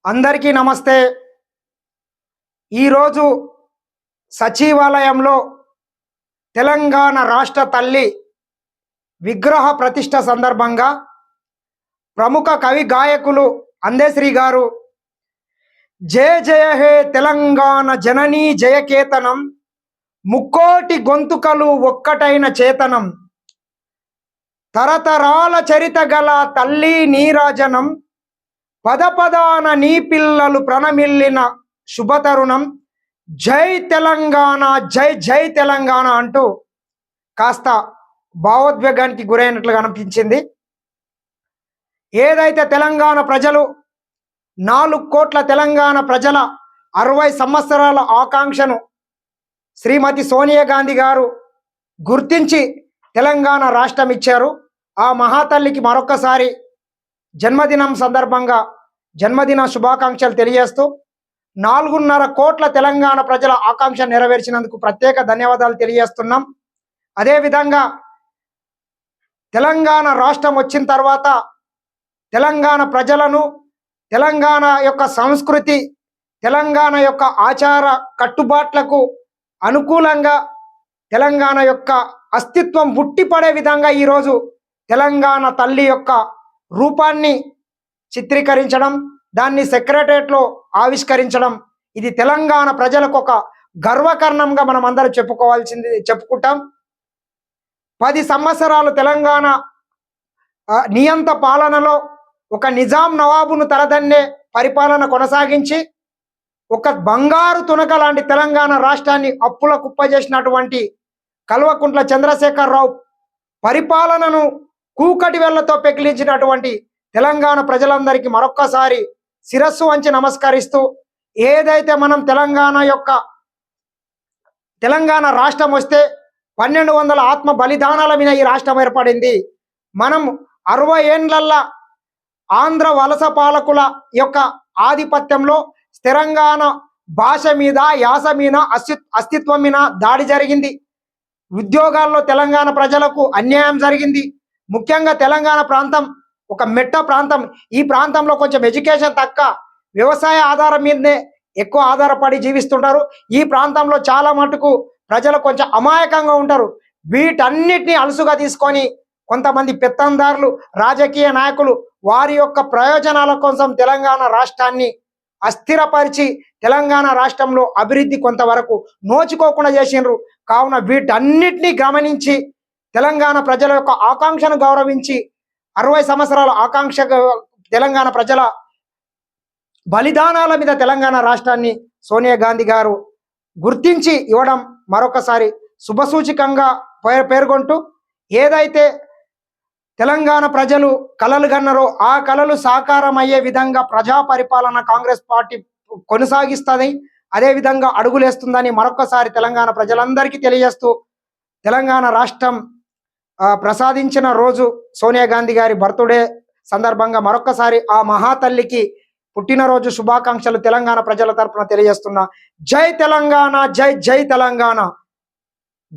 అందరికీ నమస్తే. ఈరోజు సచివాలయంలో తెలంగాణ రాష్ట్ర తల్లి విగ్రహ ప్రతిష్ట సందర్భంగా ప్రముఖ కవి గాయకులు అందశ్రీ గారు జయ జయ హే తెలంగాణ జననీ జయకేతనం ముక్కోటి గొంతుకలు ఒక్కటైన చేతనం తరతరాల చరిత గల తల్లి నీరాజనం పదపదాన నీ పిల్లలు ప్రణమిల్లిన శుభతరుణం జై తెలంగాణ జై జై తెలంగాణ అంటూ కాస్త భావోద్వేగానికి గురైనట్లుగా అనిపించింది. ఏదైతే తెలంగాణ ప్రజలు 4 కోట్ల తెలంగాణ ప్రజల 60 సంవత్సరాల ఆకాంక్షను శ్రీమతి సోనియా గాంధీ గారు గుర్తించి తెలంగాణ రాష్ట్రం ఇచ్చారు. ఆ మహాతల్లికి మరొకసారి జన్మదినం సందర్భంగా జన్మదిన శుభాకాంక్షలు తెలియజేస్తూ 4.5 కోట్ల తెలంగాణ ప్రజల ఆకాంక్ష నెరవేర్చినందుకు ప్రత్యేక ధన్యవాదాలు తెలియజేస్తున్నాం. అదేవిధంగా తెలంగాణ రాష్ట్రం వచ్చిన తర్వాత తెలంగాణ ప్రజలను తెలంగాణ యొక్క సంస్కృతి తెలంగాణ యొక్క ఆచార కట్టుబాట్లకు అనుకూలంగా తెలంగాణ యొక్క అస్తిత్వం పుట్టిపడే విధంగా ఈరోజు తెలంగాణ తల్లి యొక్క రూపాన్ని చిత్రీకరించడం, దాన్ని సెక్రటరియట్లో ఆవిష్కరించడం, ఇది తెలంగాణ ప్రజలకు ఒక గర్వకారణంగా మనం అందరం చెప్పుకుంటాం. 10 సంవత్సరాలు తెలంగాణ నియంత పాలనలో ఒక నిజాం నవాబును తలదన్నే పరిపాలన కొనసాగించి ఒక బంగారు తునక లాంటి తెలంగాణ రాష్ట్రాన్ని అప్పుల కుప్పజేసినటువంటి కల్వకుంట్ల చంద్రశేఖరరావు పరిపాలనను కూకటి వేళ్లతో పెకిలించినటువంటి తెలంగాణ ప్రజలందరికీ మరొక్కసారి శిరస్సు వంచి నమస్కరిస్తూ, ఏదైతే మనం తెలంగాణ రాష్ట్రం వస్తే 1200 ఆత్మ బలిదానాల మీద ఈ రాష్ట్రం ఏర్పడింది. మనం 60 ఏండ్లల్లా ఆంధ్ర వలస పాలకుల యొక్క ఆధిపత్యంలో తెలంగాణ భాష మీద, యాస మీద, అస్తిత్వం మీద దాడి జరిగింది. ఉద్యోగాల్లో తెలంగాణ ప్రజలకు అన్యాయం జరిగింది. ముఖ్యంగా తెలంగాణ ప్రాంతం ఒక మెట్ట ప్రాంతం. ఈ ప్రాంతంలో కొంచెం ఎడ్యుకేషన్ తక్కువ, వ్యవసాయ ఆధారం మీదనే ఎక్కువ ఆధారపడి జీవిస్తుంటారు. ఈ ప్రాంతంలో చాలా మటుకు ప్రజలు కొంచెం అమాయకంగా ఉంటారు. వీటన్నిటిని అలుసుగా తీసుకొని కొంతమంది పెత్తందారులు, రాజకీయ నాయకులు వారి యొక్క ప్రయోజనాల కోసం తెలంగాణ రాష్ట్రాన్ని అస్థిరపరిచి తెలంగాణ రాష్ట్రంలో అభివృద్ధి కొంతవరకు నోచుకోకుండా చేసినారు. కావున వీటన్నిటినీ గమనించి తెలంగాణ ప్రజల యొక్క ఆకాంక్షను గౌరవించి 60 సంవత్సరాల ఆకాంక్ష తెలంగాణ ప్రజల బలిదానాల మీద తెలంగాణ రాష్ట్రాన్ని సోనియా గాంధీ గారు గుర్తించి ఇవ్వడం మరొకసారి శుభసూచకంగా పేర్కొంటూ, ఏదైతే తెలంగాణ ప్రజలు కలలు కన్నారో ఆ కలలు సాకారం అయ్యే విధంగా ప్రజా పరిపాలన కాంగ్రెస్ పార్టీ కొనసాగిస్తుంది, అదేవిధంగా అడుగులేస్తుందని మరొకసారి తెలంగాణ ప్రజలందరికీ తెలియజేస్తూ, తెలంగాణ రాష్ట్రం ప్రసాదించిన రోజు సోనియా గాంధీ గారి బర్త్డే సందర్భంగా మరొకసారి ఆ మహాతల్లికి పుట్టినరోజు శుభాకాంక్షలు తెలంగాణ ప్రజల తరపున తెలియజేస్తున్నా. జై తెలంగాణ, జై జై తెలంగాణ.